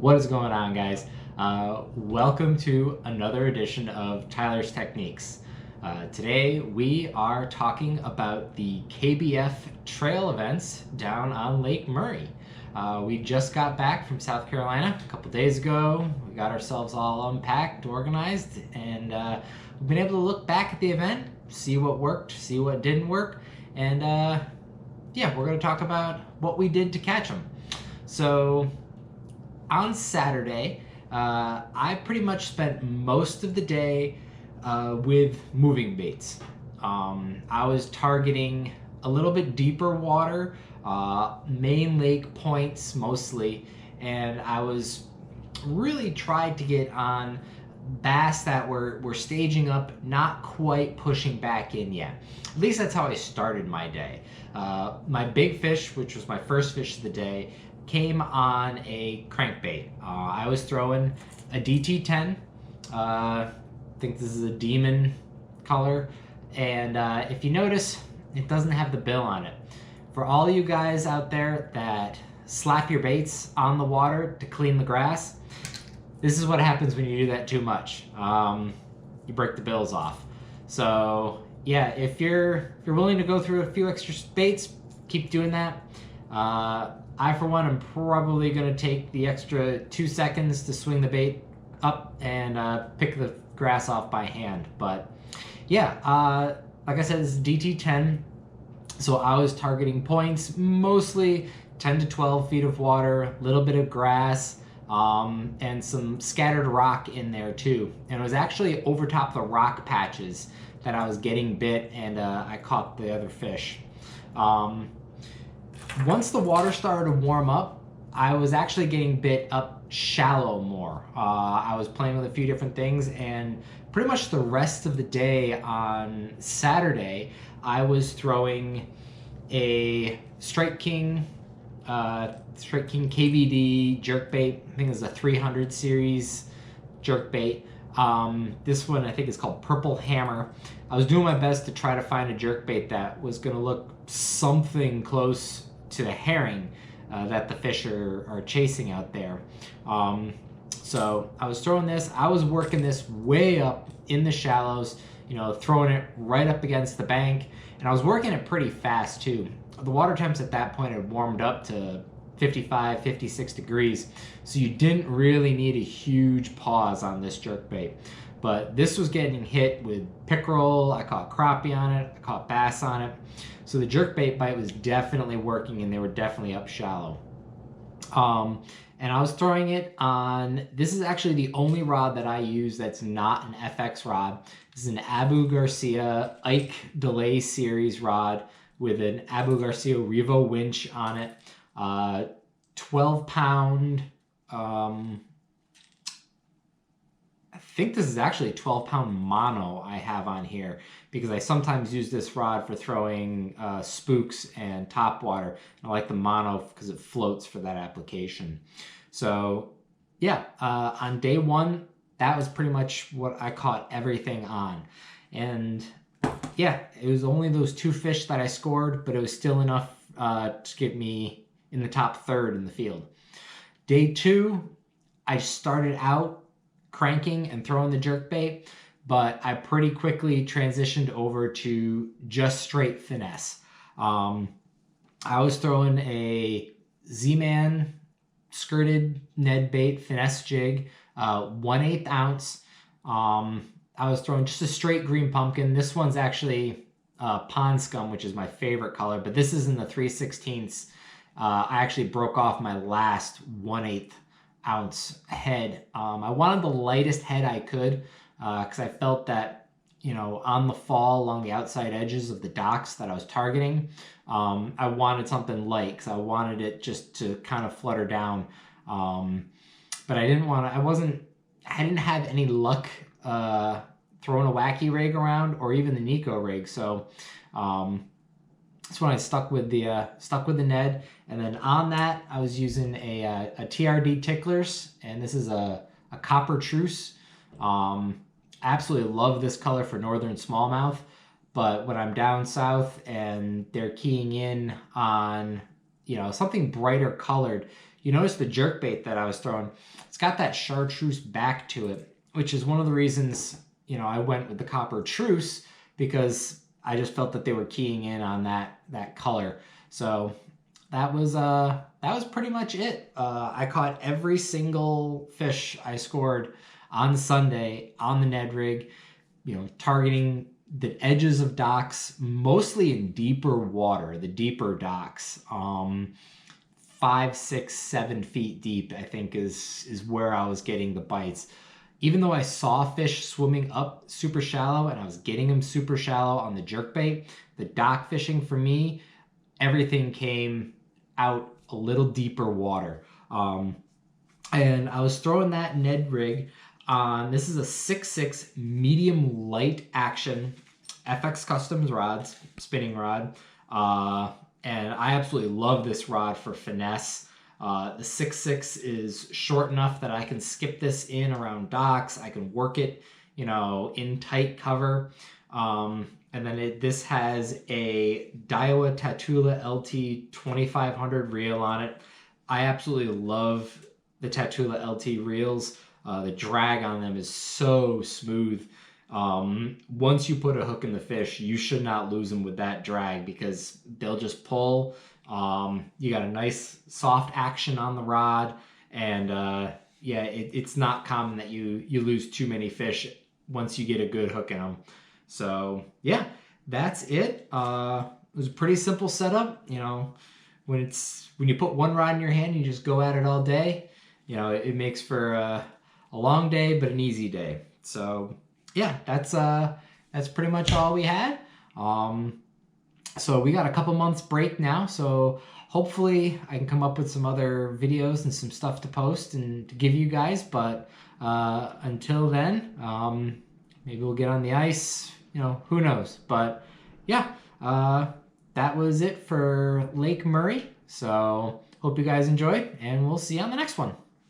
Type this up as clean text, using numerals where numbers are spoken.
What is going on, guys? Welcome to another edition of Tyler's Techniques. Today we are talking about the KBF Trail events down on Lake Murray. We just got back from South Carolina a couple days ago. We got ourselves all unpacked, organized, and we've been able to look back at the event, see what worked, see what didn't work, and yeah, we're going to talk about what we did to catch them. So on Saturday, I pretty much spent most of the day with moving baits. I was targeting a little bit deeper water, main lake points mostly, and I was really tried to get on bass that were staging up, not quite pushing back in yet. At least that's how I started my day. My big fish, which was my first fish of the day, came on a crankbait. I was throwing a DT10. I think this is a demon color, and if you notice, it doesn't have the bill on it. For all you guys out there that slap your baits on the water to clean the grass, this is what happens when you do that too much. You break the bills off. So yeah, if you're willing to go through a few extra baits, keep doing that. I, for one, am probably going to take the extra 2 seconds to swing the bait up and pick the grass off by hand. But yeah, like I said, this is DT10. So I was targeting points, mostly 10 to 12 feet of water, a little bit of grass, and some scattered rock in there too. And it was actually over top the rock patches that I was getting bit, and I caught the other fish. Once the water started to warm up, I was actually getting bit up shallow more. I was playing with a few different things, and pretty much the rest of the day on Saturday, I was throwing a Strike King KVD jerkbait. I think it's a 300 series jerkbait. This one I think is called Purple Hammer. I was doing my best to try to find a jerkbait that was going to look something close to the herring that the fish are chasing out there. So I was throwing this. I was working this way up in the shallows, you know, throwing it right up against the bank, and I was working it pretty fast too. The water temps at that point had warmed up to 55, 56 degrees, so you didn't really need a huge pause on this jerkbait. But this was getting hit with pickerel. I caught crappie on it. I caught bass on it. So the jerkbait bite was definitely working, and they were definitely up shallow. And I was throwing it on, this is actually the only rod that I use that's not an FX rod. This is an Abu Garcia Ike Delay Series rod with an Abu Garcia Revo winch on it. 12 pound, I think this is actually a 12-pound mono I have on here, because I sometimes use this rod for throwing spooks and topwater. I like the mono because it floats for that application. So yeah, on day one, that was pretty much what I caught everything on. And yeah, it was only those 2 fish that I scored, but it was still enough to get me in the top third in the field. Day 2, I started out cranking and throwing the jerkbait, but I pretty quickly transitioned over to just straight finesse. I was throwing a Z-Man skirted Ned bait finesse jig, 1/8 ounce. I was throwing just a straight green pumpkin. This one's actually pond scum, which is my favorite color, but this is in the 3/16. I actually broke off my last 1/8 ounce head. I wanted the lightest head I could, because I felt that, you know, on the fall along the outside edges of the docks that I was targeting, I wanted something light because I wanted it just to kind of flutter down. But I didn't want to, I didn't have any luck throwing a wacky rig around, or even the Nico rig. So that's when I stuck with the Ned. And then on that, I was using a TRD Ticklers, and this is a copper truce. Absolutely love this color for northern smallmouth, but when I'm down south and they're keying in on, you know, something brighter colored, you notice the jerkbait that I was throwing, it's got that chartreuse back to it, which is one of the reasons, you know, I went with the copper truce, because I just felt that they were keying in on that color. So that was pretty much it. I caught every single fish I scored on Sunday on the Ned rig, you know, targeting the edges of docks, mostly in deeper water, the deeper docks. 5, 6, 7 feet deep, I think is where I was getting the bites. Even though I saw fish swimming up super shallow and I was getting them super shallow on the jerkbait, the dock fishing for me, everything came out a little deeper water. And I was throwing that Ned rig on, this is a 6.6 medium light action FX Customs rods, spinning rod. And I absolutely love this rod for finesse. The 6.6 is short enough that I can skip this in around docks. I can work it, you know, in tight cover. And then this has a Daiwa Tatula LT 2500 reel on it. I absolutely love the Tatula LT reels. The drag on them is so smooth. Once you put a hook in the fish, you should not lose them with that drag, because they'll just pull. You got a nice soft action on the rod, and yeah, it's not common that you lose too many fish once you get a good hook in them. So yeah, that's it. It was a pretty simple setup. You know, when you put one rod in your hand, you just go at it all day. You know, it makes for a long day, but an easy day. So yeah, that's pretty much all we had. So we got a couple months break now, so hopefully I can come up with some other videos and some stuff to post and to give you guys. But until then, maybe we'll get on the ice, you know, who knows. But yeah, that was it for Lake Murray. So hope you guys enjoyed, and we'll see you on the next one.